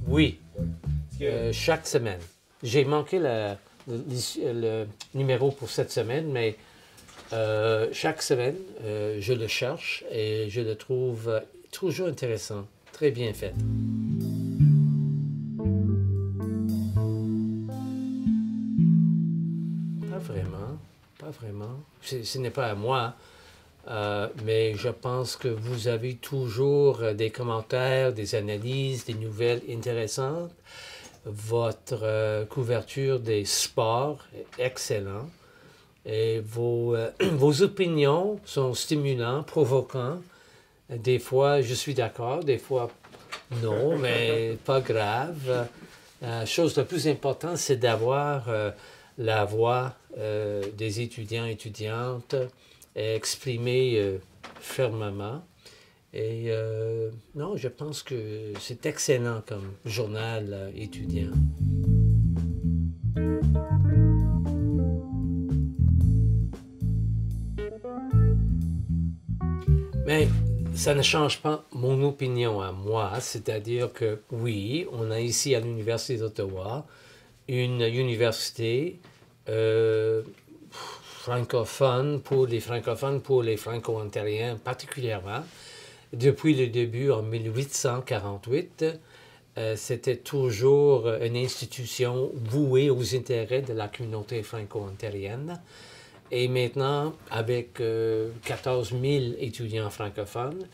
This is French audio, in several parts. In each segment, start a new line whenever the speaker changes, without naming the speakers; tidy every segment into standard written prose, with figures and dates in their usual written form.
Oui, chaque semaine. J'ai manqué le numéro pour cette semaine, mais chaque semaine, je le cherche et je le trouve toujours intéressant, très bien fait. Pas vraiment, pas vraiment. Ce n'est pas à moi, mais je pense que vous avez toujours des commentaires, des analyses, des nouvelles intéressantes. Votre couverture des sports est excellente. Et vos opinions sont stimulantes, provocantes. Des fois, je suis d'accord, des fois, non, mais pas grave. La chose la plus importante, c'est d'avoir la voix des étudiants et étudiantes exprimée fermement. Et non, je pense que c'est excellent comme journal étudiant. Mais ça ne change pas mon opinion à moi, c'est-à-dire que oui, on a ici à l'Université d'Ottawa une université francophone pour les Franco-Ontariens particulièrement. Depuis le début, en 1848, c'était toujours une institution vouée aux intérêts de la communauté franco-ontarienne. Et maintenant, avec 14 000 étudiants francophones,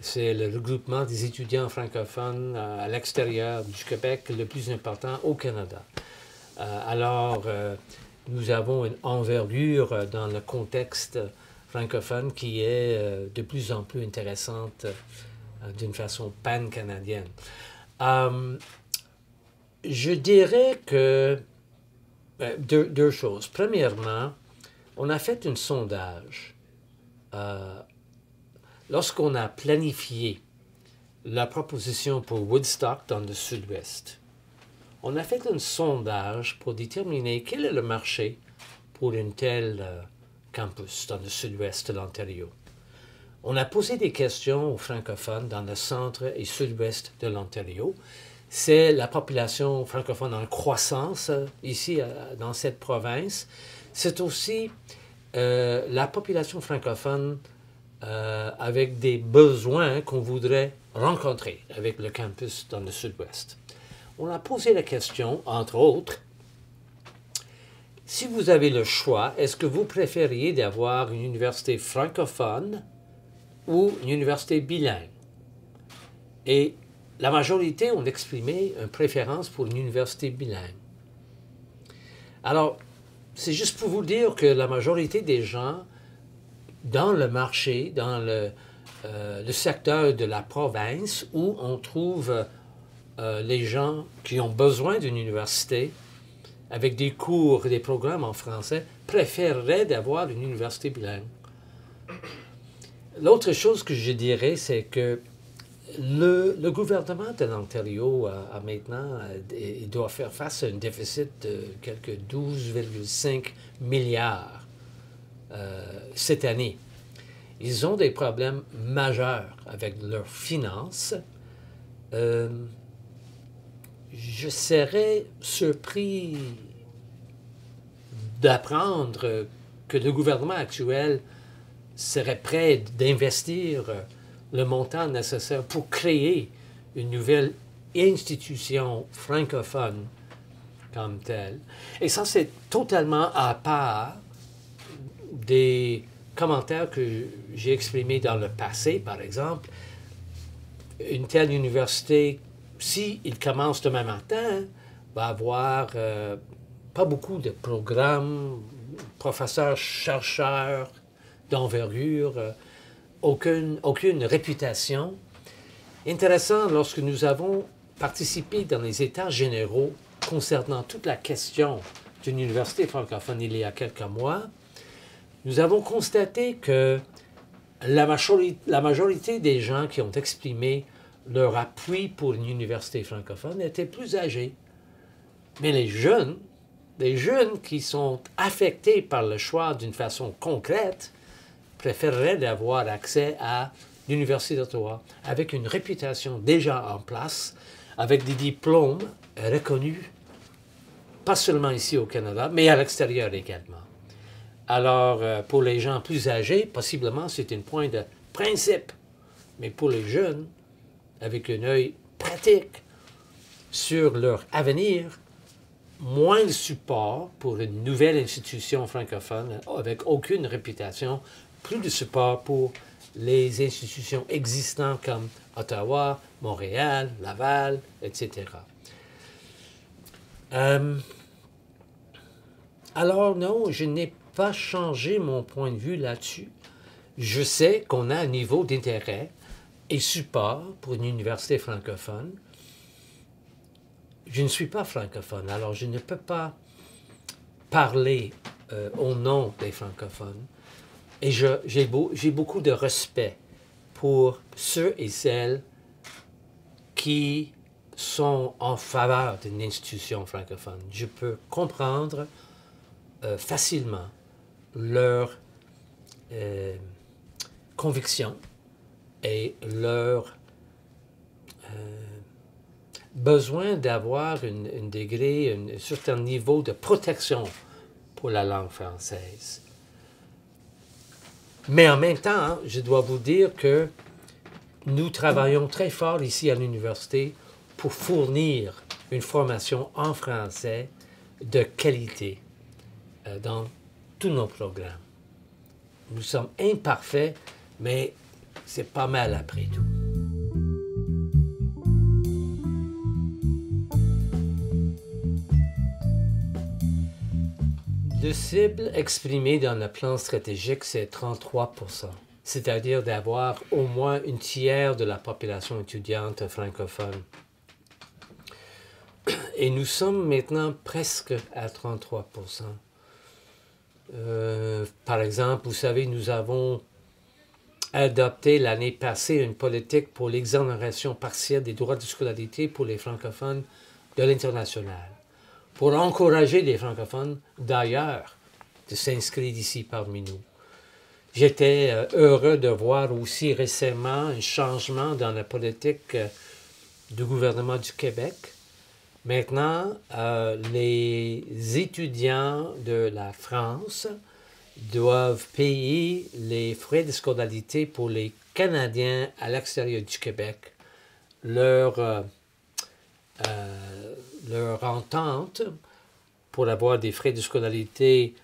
c'est le regroupement des étudiants francophones à l'extérieur du Québec le plus important au Canada. Alors, nous avons une envergure dans le contexte francophone qui est de plus en plus intéressante d'une façon pan-canadienne. Je dirais que deux choses. Premièrement, on a fait un sondage lorsqu'on a planifié la proposition pour Woodstock dans le sud-ouest. On a fait un sondage pour déterminer quel est le marché pour un tel campus dans le sud-ouest de l'Ontario. On a posé des questions aux francophones dans le centre et sud-ouest de l'Ontario. C'est la population francophone en croissance ici dans cette province. C'est aussi la population francophone avec des besoins qu'on voudrait rencontrer avec le campus dans le sud-ouest. On a posé la question, entre autres, si vous avez le choix, est-ce que vous préfériez d'avoir une université francophone ou une université bilingue? Et la majorité ont exprimé une préférence pour une université bilingue. Alors, c'est juste pour vous dire que la majorité des gens dans le marché, dans le secteur de la province où on trouve les gens qui ont besoin d'une université avec des cours et des programmes en français préféreraient d'avoir une université bilingue. L'autre chose que je dirais, c'est que le gouvernement de l'Ontario a maintenant, il doit faire face à un déficit de quelques 12,5 milliards cette année. Ils ont des problèmes majeurs avec leurs finances. Je serais surpris d'apprendre que le gouvernement actuel serait prêt d'investir le montant nécessaire pour créer une nouvelle institution francophone comme telle. Et ça, c'est totalement à part des commentaires que j'ai exprimés dans le passé, par exemple. Une telle université, s'il commence demain matin, va avoir pas beaucoup de programmes, professeurs, chercheurs d'envergure, aucune réputation. Intéressant, lorsque nous avons participé dans les États généraux concernant toute la question d'une université francophone il y a quelques mois, nous avons constaté que la majorité des gens qui ont exprimé leur appui pour une université francophone étaient plus âgés. Mais les jeunes qui sont affectés par le choix d'une façon concrète, préféreraient d'avoir accès à l'Université d'Ottawa avec une réputation déjà en place, avec des diplômes reconnus, pas seulement ici au Canada, mais à l'extérieur également. Alors, pour les gens plus âgés, possiblement, c'est un point de principe. Mais pour les jeunes, avec un œil pratique sur leur avenir, moins de support pour une nouvelle institution francophone avec aucune réputation, plus de support pour les institutions existantes comme Ottawa, Montréal, Laval, etc. Alors non, je n'ai pas changé mon point de vue là-dessus. Je sais qu'on a un niveau d'intérêt et support pour une université francophone. Je ne suis pas francophone, alors je ne peux pas parler au nom des francophones. Et j'ai beaucoup de respect pour ceux et celles qui sont en faveur d'une institution francophone. Je peux comprendre facilement leur conviction et leur besoin d'avoir un certain niveau de protection pour la langue française. Mais en même temps, je dois vous dire que nous travaillons très fort ici à l'université pour fournir une formation en français de qualité dans tous nos programmes. Nous sommes imparfaits, mais c'est pas mal après tout. Le cible exprimé dans le plan stratégique, c'est 33 %, c'est-à-dire d'avoir au moins un tiers de la population étudiante francophone. Et nous sommes maintenant presque à 33 %. Par exemple, vous savez, nous avons adopté l'année passée une politique pour l'exonération partielle des droits de scolarité pour les francophones de l'international, pour encourager les francophones d'ailleurs de s'inscrire ici parmi nous. J'étais heureux de voir aussi récemment un changement dans la politique du gouvernement du Québec. Maintenant, les étudiants de la France doivent payer les frais de scolarité pour les Canadiens à l'extérieur du Québec. Leur entente pour avoir des frais de scolarité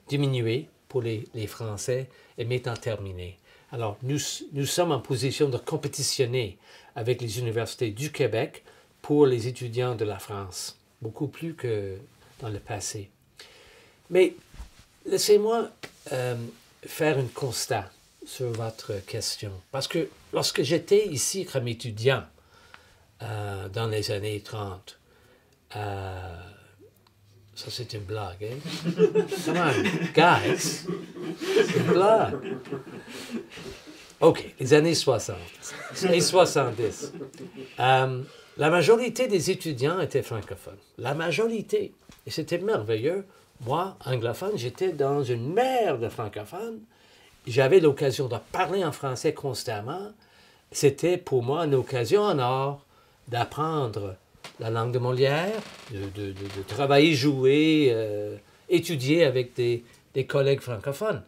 diminués pour les Français est maintenant terminée. Alors, nous sommes en position de compétitionner avec les universités du Québec pour les étudiants de la France, beaucoup plus que dans le passé. Mais laissez-moi faire un constat sur votre question, parce que lorsque j'étais ici comme étudiant, dans les années 30. Ça, c'est une blague, hein? Come on, guys! C'est une blague. OK, les années 60 et 70. La majorité des étudiants étaient francophones. La majorité. Et c'était merveilleux. Moi, anglophone, j'étais dans une mer de francophones. J'avais l'occasion de parler en français constamment. C'était pour moi une occasion en or d'apprendre la langue de Molière, de travailler, jouer, étudier avec des collègues francophones.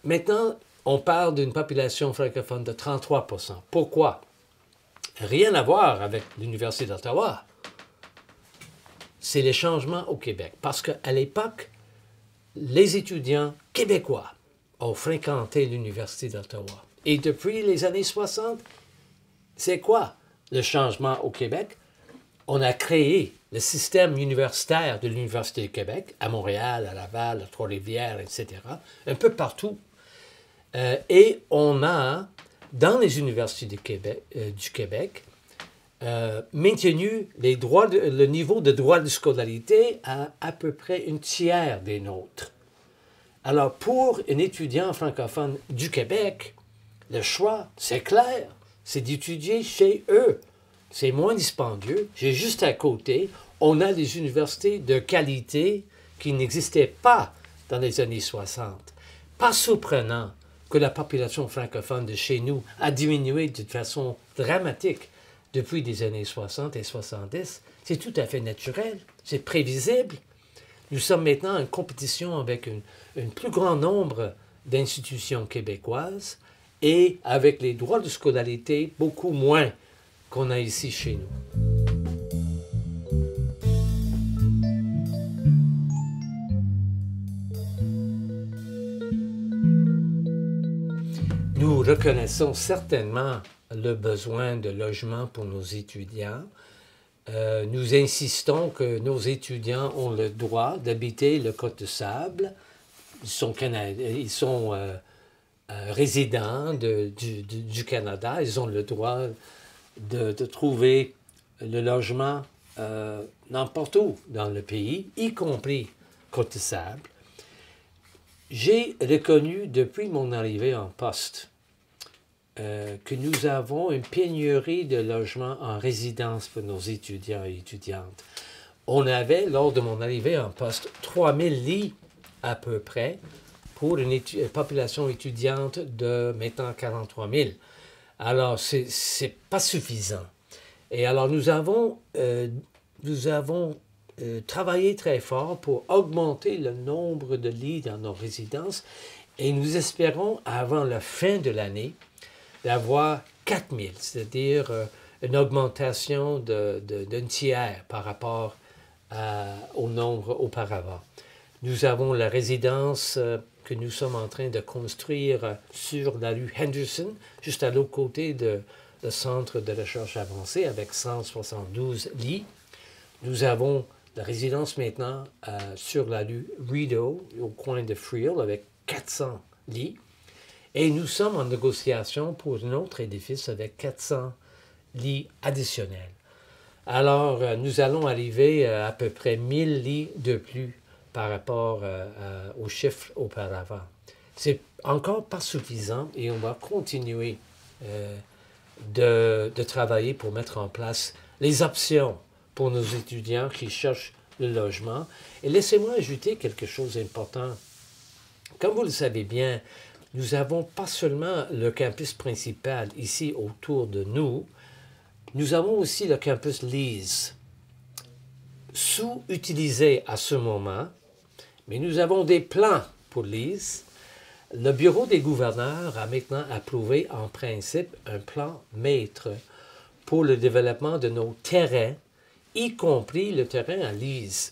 Maintenant, on parle d'une population francophone de 33 %. Pourquoi? Rien à voir avec l'Université d'Ottawa. C'est les changements au Québec. Parce qu'à l'époque, les étudiants québécois ont fréquenté l'Université d'Ottawa. Et depuis les années 60, c'est quoi le changement au Québec? On a créé le système universitaire de l'Université du Québec, à Montréal, à Laval, à Trois-Rivières, etc., un peu partout. Et on a, dans les universités du Québec, maintenu le niveau de droit de scolarité à peu près un tiers des nôtres. Alors, pour un étudiant francophone du Québec, le choix, c'est clair, c'est d'étudier chez eux, c'est moins dispendieux. J'ai juste à côté, on a des universités de qualité qui n'existaient pas dans les années 60. Pas surprenant que la population francophone de chez nous a diminué de façon dramatique depuis les années 60 et 70. C'est tout à fait naturel, c'est prévisible. Nous sommes maintenant en compétition avec un plus grand nombre d'institutions québécoises et avec les droits de scolarité beaucoup moins qu'on a ici chez nous. Nous reconnaissons certainement le besoin de logement pour nos étudiants. Nous insistons que nos étudiants ont le droit d'habiter le Côte-de-Sable. Ils sont résidents du Canada. Ils ont le droit de trouver le logement n'importe où dans le pays, y compris Côte-de-Sable. J'ai reconnu depuis mon arrivée en poste que nous avons une pénurie de logements en résidence pour nos étudiants et étudiantes. On avait, lors de mon arrivée en poste, 3000 lits à peu près pour une population étudiante de maintenant 43 000. Alors, c'est pas suffisant. Et alors, nous avons travaillé très fort pour augmenter le nombre de lits dans nos résidences et nous espérons, avant la fin de l'année, d'avoir 4 000, c'est-à-dire une augmentation d'un tiers par rapport au nombre auparavant. Nous avons la résidence que nous sommes en train de construire sur la rue Henderson, juste à l'autre côté le centre de recherche avancée avec 172 lits. Nous avons la résidence maintenant sur la rue Rideau, au coin de Friel, avec 400 lits. Et nous sommes en négociation pour un autre édifice avec 400 lits additionnels. Alors, nous allons arriver à peu près 1000 lits de plus par rapport aux chiffres auparavant. C'est encore pas suffisant et on va continuer de travailler pour mettre en place les options pour nos étudiants qui cherchent le logement. Et laissez-moi ajouter quelque chose d'important. Comme vous le savez bien, nous n'avons pas seulement le campus principal ici autour de nous, nous avons aussi le campus Lees, sous-utilisé à ce moment, mais nous avons des plans pour Lees. Le Bureau des gouverneurs a maintenant approuvé en principe un plan maître pour le développement de nos terrains, y compris le terrain à Lees.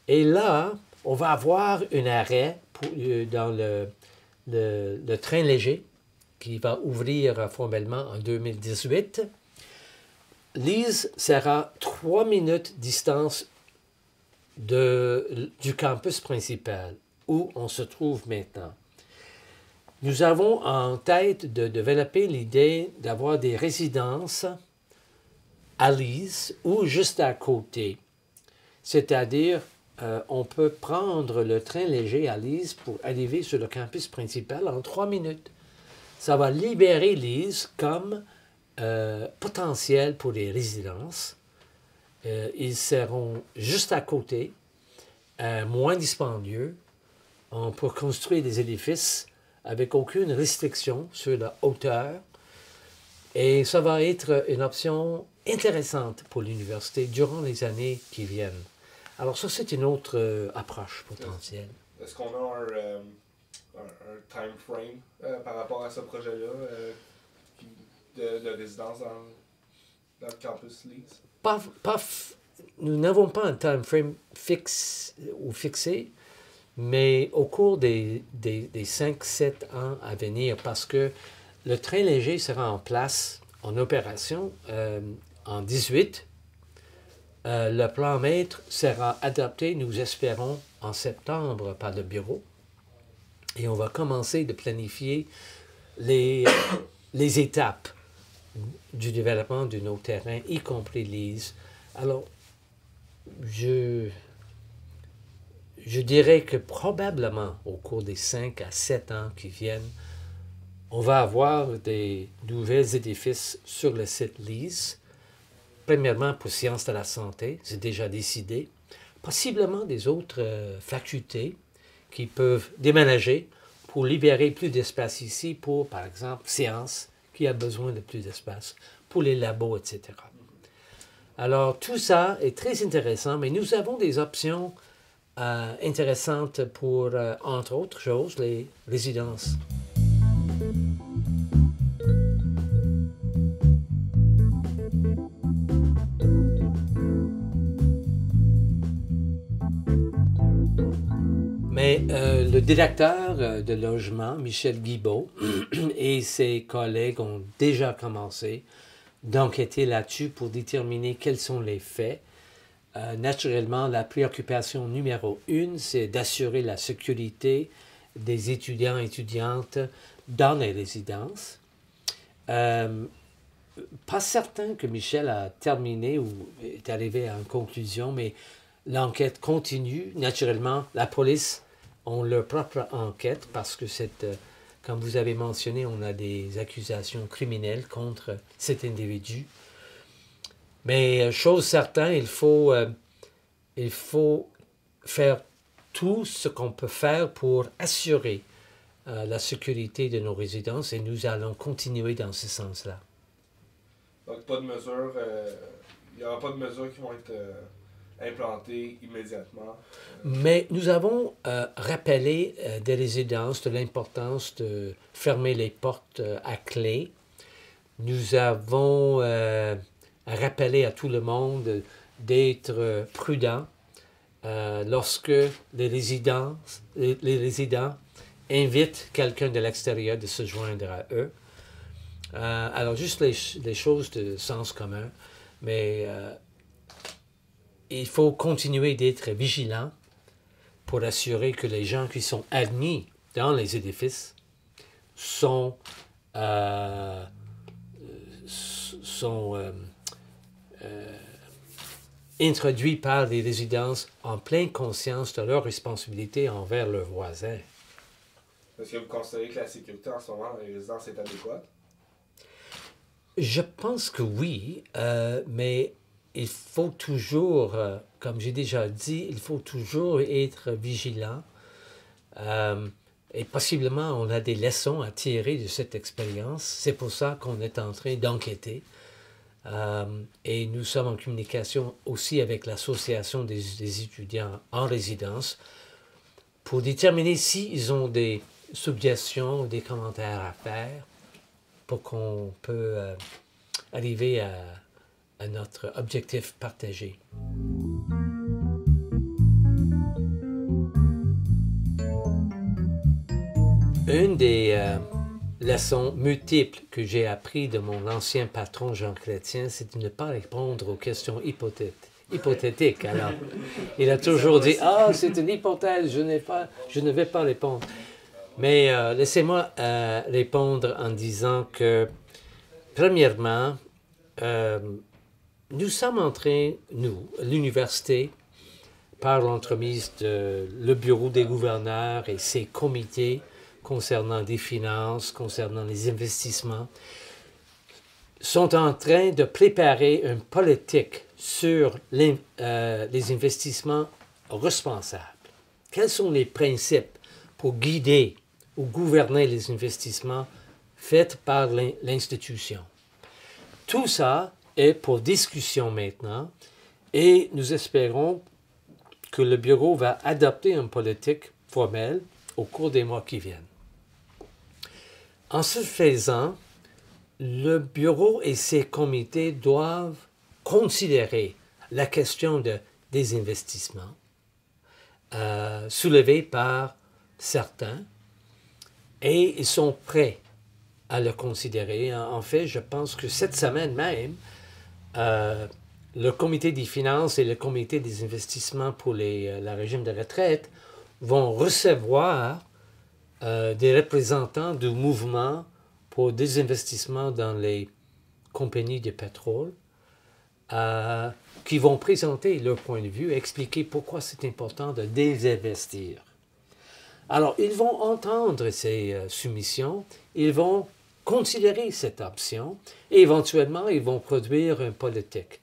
Et là, on va avoir un arrêt dans le train léger qui va ouvrir formellement en 2018. Lees sera 3 minutes distance du campus principal où on se trouve maintenant. Nous avons en tête de développer l'idée d'avoir des résidences à Lees ou juste à côté. C'est-à-dire, on peut prendre le train léger à Lees pour arriver sur le campus principal en 3 minutes. Ça va libérer Lees comme potentiel pour les résidences. Ils seront juste à côté, moins dispendieux. On peut construire des édifices avec aucune restriction sur la hauteur. Et ça va être une option intéressante pour l'université durant les années qui viennent. Alors ça, c'est une autre approche potentielle.
Est-ce qu'on a un time frame par rapport à ce projet-là de résidence dans le campus Lees?
Nous n'avons pas un time frame fixe ou fixé, mais au cours des 5-7 ans à venir, parce que le train léger sera en place, en opération, en 2018. Le plan maître sera adopté, nous espérons, en septembre par le bureau. Et on va commencer de planifier les étapes du développement de nos terrains, y compris Lees. Alors, je dirais que probablement, au cours des 5 à 7 ans qui viennent, on va avoir des nouveaux édifices sur le site Lees. premièrement pour sciences de la santé, c'est déjà décidé, possiblement des autres facultés qui peuvent déménager pour libérer plus d'espace ici pour, par exemple, sciences, qui a besoin de plus d'espace, pour les labos, etc. Alors, tout ça est très intéressant, mais nous avons des options intéressantes pour, entre autres choses, les résidences. Mais le directeur de logement, Michel Guibault, et ses collègues ont déjà commencé d'enquêter là-dessus pour déterminer quels sont les faits. Naturellement, la préoccupation numéro 1, c'est d'assurer la sécurité des étudiants et étudiantes dans les résidences. Pas certain que Michel a terminé ou est arrivé à une conclusion, mais l'enquête continue. Naturellement, la police ont leur propre enquête parce que comme vous avez mentionné, on a des accusations criminelles contre cet individu. Mais chose certaine, il faut faire tout ce qu'on peut faire pour assurer la sécurité de nos résidences et nous allons continuer dans ce sens-là.
Donc, pas de mesures, il n'y aura pas de mesures qui vont être implantées immédiatement.
Mais nous avons rappelé des résidences de l'importance de fermer les portes à clé. Nous avons rappelé à tout le monde d'être prudent lorsque les résidents invitent quelqu'un de l'extérieur de se joindre à eux. Alors, juste les choses de sens commun, mais il faut continuer d'être vigilant pour assurer que les gens qui sont admis dans les édifices sont introduits par les résidences en pleine conscience de leurs responsabilités envers leurs voisins.
Est-ce que vous considérez que la sécurité en ce moment dans les résidences est adéquate?
Je pense que oui, mais il faut toujours, comme j'ai déjà dit, il faut toujours être vigilant. Et possiblement, on a des leçons à tirer de cette expérience. C'est pour ça qu'on est en train d'enquêter. Et nous sommes en communication aussi avec l'Association des étudiants en résidence pour déterminer s'ils ont des suggestions ou des commentaires à faire pour qu'on peut arriver à notre objectif partagé. Une des leçons multiples que j'ai apprises de mon ancien patron Jean Chrétien, c'est de ne pas répondre aux questions hypothétiques. Alors, il a toujours dit « Ah, c'est une hypothèse, je ne vais pas répondre. » Mais laissez-moi répondre en disant que, premièrement, nous sommes en train, nous, l'université, par l'entremise de le bureau des gouverneurs et ses comités concernant des finances, concernant les investissements, sont en train de préparer une politique sur les investissements responsables. Quels sont les principes pour guider ou gouverner les investissements faits par l'institution? Tout ça est pour discussion maintenant et nous espérons que le bureau va adopter une politique formelle au cours des mois qui viennent. En ce faisant, le bureau et ses comités doivent considérer la question des investissements soulevés par certains et ils sont prêts à le considérer. En fait, je pense que cette semaine même, le comité des finances et le comité des investissements pour le régime de retraite vont recevoir des représentants du mouvement pour des investissements dans les compagnies de pétrole qui vont présenter leur point de vue et expliquer pourquoi c'est important de désinvestir. Alors, ils vont entendre ces soumissions, ils vont considérer cette option et éventuellement, ils vont produire une politique.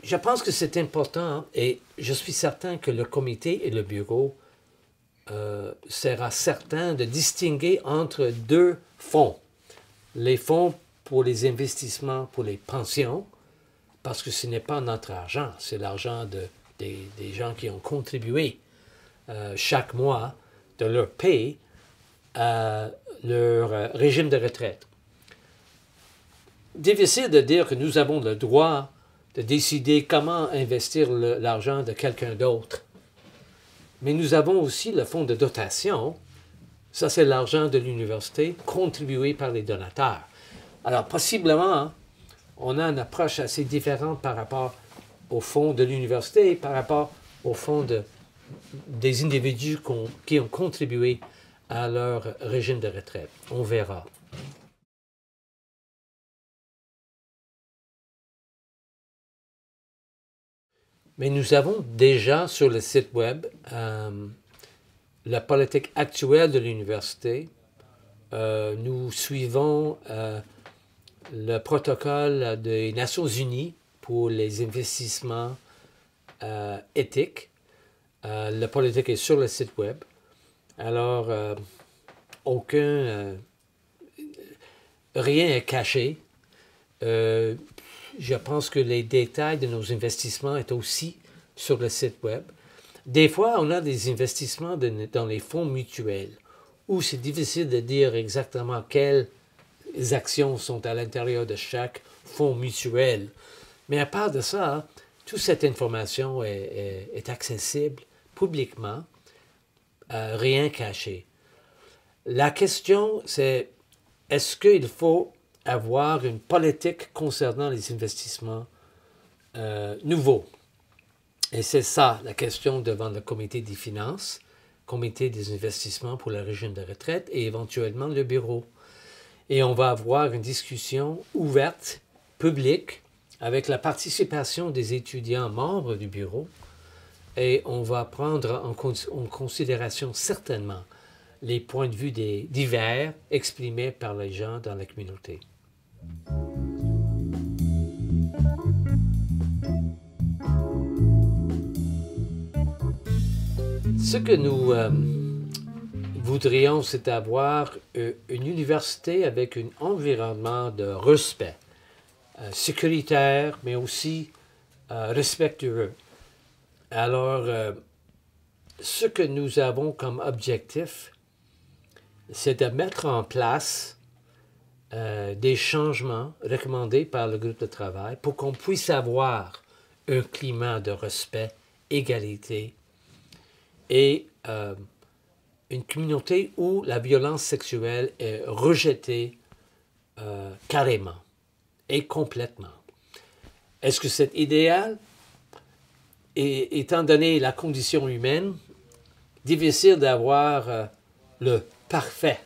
je pense que c'est important et je suis certain que le comité et le bureau sera certain de distinguer entre deux fonds. Les fonds pour les investissements, pour les pensions, parce que ce n'est pas notre argent, c'est l'argent des gens qui ont contribué chaque mois de leur paye à leur régime de retraite. Difficile de dire que nous avons le droit de décider comment investir l'argent de quelqu'un d'autre. Mais nous avons aussi le fonds de dotation. Ça, c'est l'argent de l'université contribué par les donateurs. Alors, possiblement, on a une approche assez différente par rapport au fonds de l'université et par rapport au fonds des individus qui ont contribué à leur régime de retraite. On verra. Mais nous avons déjà sur le site web la politique actuelle de l'université. Nous suivons le protocole des Nations Unies pour les investissements éthiques. La politique est sur le site web. Alors, rien n'est caché. Je pense que les détails de nos investissements sont aussi sur le site web. Des fois, on a des investissements dans les fonds mutuels où c'est difficile de dire exactement quelles actions sont à l'intérieur de chaque fonds mutuel. Mais à part de ça, toute cette information est accessible publiquement, rien caché. La question, c'est est-ce qu'il faut avoir une politique concernant les investissements nouveaux? Et c'est ça la question devant le comité des finances, comité des investissements pour le régime de retraite et éventuellement le bureau. Et on va avoir une discussion ouverte, publique, avec la participation des étudiants membres du bureau. Et on va prendre en considération certainement les points de vue divers exprimés par les gens dans la communauté. Ce que nous voudrions, c'est avoir une université avec un environnement de respect, sécuritaire, mais aussi respectueux. Alors, ce que nous avons comme objectif, c'est de mettre en place des changements recommandés par le groupe de travail pour qu'on puisse avoir un climat de respect, égalité et une communauté où la violence sexuelle est rejetée carrément et complètement. Est-ce que c'est idéal? Et étant donné la condition humaine, difficile d'avoir le parfait.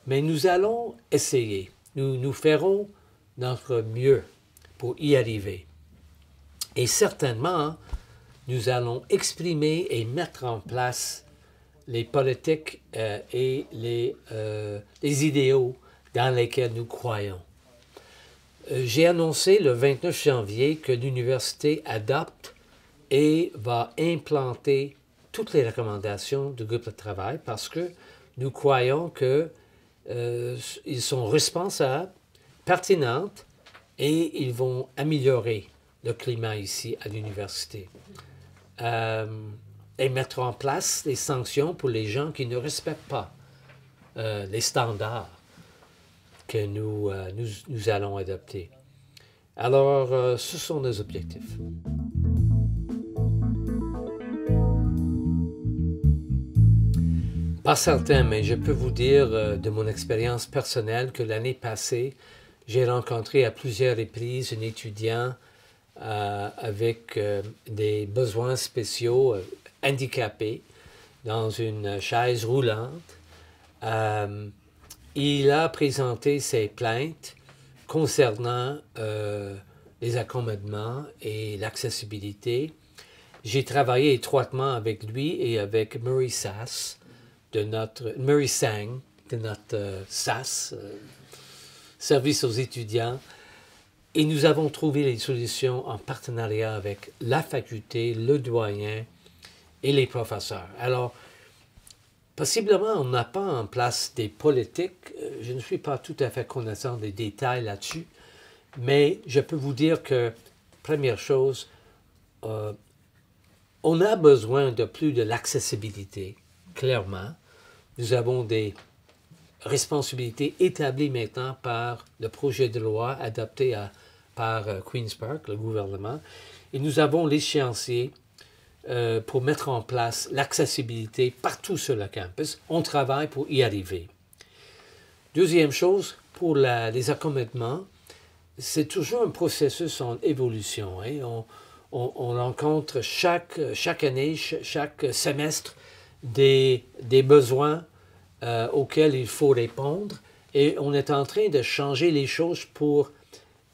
Mais nous allons essayer. Nous ferons notre mieux pour y arriver. Et certainement, nous allons exprimer et mettre en place les politiques et les idéaux dans lesquels nous croyons. J'ai annoncé le 29 janvier que l'université adopte et va implanter toutes les recommandations du groupe de travail parce que nous croyons qu'ils sont responsables, pertinents et ils vont améliorer le climat ici à l'université. Et mettre en place des sanctions pour les gens qui ne respectent pas les standards que nous allons adopter. Alors, ce sont nos objectifs. Pas certain, mais je peux vous dire de mon expérience personnelle que l'année passée, j'ai rencontré à plusieurs reprises un étudiant avec des besoins spéciaux, handicapé, dans une chaise roulante. Il a présenté ses plaintes concernant les accommodements et l'accessibilité. J'ai travaillé étroitement avec lui et avec Murray Sang, de notre SAS, Service aux étudiants. Et nous avons trouvé les solutions en partenariat avec la faculté, le doyen et les professeurs. Alors, possiblement, on n'a pas en place des politiques. Je ne suis pas tout à fait connaissant des détails là-dessus, mais je peux vous dire que, première chose, on a besoin de plus de l'accessibilité, clairement. Nous avons des responsabilités établies maintenant par le projet de loi adopté par Queen's Park, le gouvernement, et nous avons l'échéancier pour mettre en place l'accessibilité partout sur le campus. On travaille pour y arriver. Deuxième chose, pour les accommodements, c'est toujours un processus en évolution. Hein. On rencontre chaque année, chaque semestre, des besoins auxquels il faut répondre et on est en train de changer les choses pour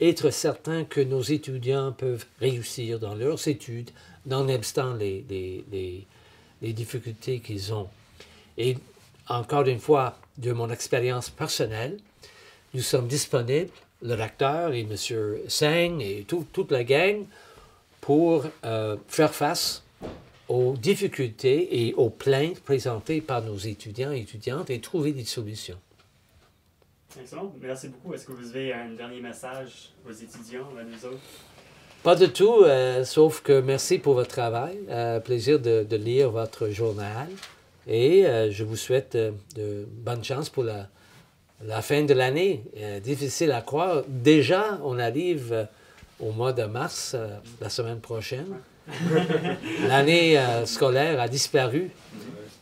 être certain que nos étudiants peuvent réussir dans leurs études, nonobstant les difficultés qu'ils ont. Et encore une fois, de mon expérience personnelle, nous sommes disponibles, le recteur et M. Seng et toute la gang, pour faire face aux difficultés et aux plaintes présentées par nos étudiants et étudiantes et trouver des solutions.
Excellent. Merci beaucoup. Est-ce que vous avez un dernier message aux étudiants, à nous autres?
Pas du tout, sauf que merci pour votre travail. Plaisir de lire votre journal. Et je vous souhaite de bonne chance pour la fin de l'année. Difficile à croire. Déjà, on arrive au mois de mars, la semaine prochaine. L'année scolaire a disparu.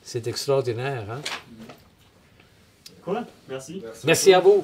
C'est extraordinaire. Hein?
Cool. Merci.
Merci à vous.